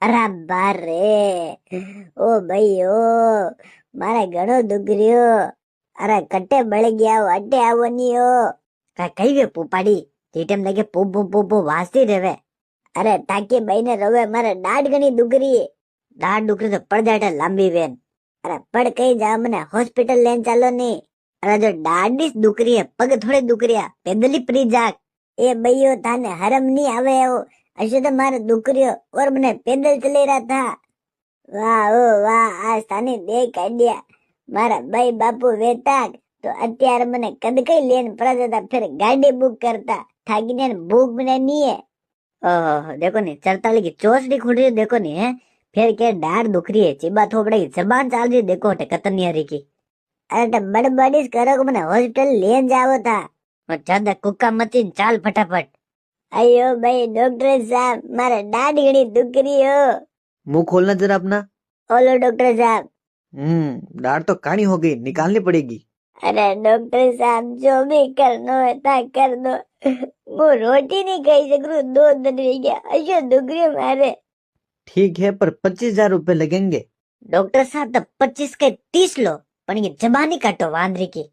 અરે બારે ઓ ભાઈ ઓ મારે ઘણો દુખ રહ્યો. અરે કટે બળી ગયા અટે આવો ની ઓ કઈ વે પોપાડી ટીટમ લાગે પો પો પો પો વાસતી રેવે. અરે ટાકી બાઈને રવે મારે દાઢ ઘણી દુખરી. દાઢ દુખરી તો પડદાટે લાંબી વેન. અરે પડ કઈ જા મને હોસ્પિટલ લેન ચાલો ની. અરે જો દાઢી જ દુખરી હે પગ થોડે દુખરિયા પેદલી પ્રી જાક. એ ભાઈઓ તાને હરમ ની આવે એવો ऐसे तो मारे दुकरियो और मैंने पैदल चले रहा था. वाह ओ वाह आज थाने देख काढ्या मारा भाई बापू वेता तो અત્યારે મને કદ કઈ લેન પડા જતા फिर गाड़ी बुक करता ठाकीने भूख में नहीं है. देखो नहीं 44 की चोसड़ी खुल रही है. देखो नहीं है फिर क्या डार दुख रही है चिबा थोपड़े की जबान चाल रही है. देखो टे कतनियारी की. अरे तो बड़बड़ीस करो को मैंने हॉस्पिटल लेन जावो था. ज्यादा कुक्का मती चाल फटाफट. अयो भाई डॉक्टर साहब मारे दाढ़ घणी दुख रही हो. मुंह खोलना जरा अपना। ओलो डॉक्टर साहब. दाढ़ तो काली हो गई, निकालनी पड़ेगी। अरे डॉक्टर साहब जो भी करनो है ता कर दो. वो रोटी नहीं खाई सकूं 2 दिन रह गया अयो दुख रही मारे. ठीक है पर 25,000 रुपए लगेंगे। डॉक्टर साहब तो 25 के 30 लो पण ये जबानी काटो वांदरी की.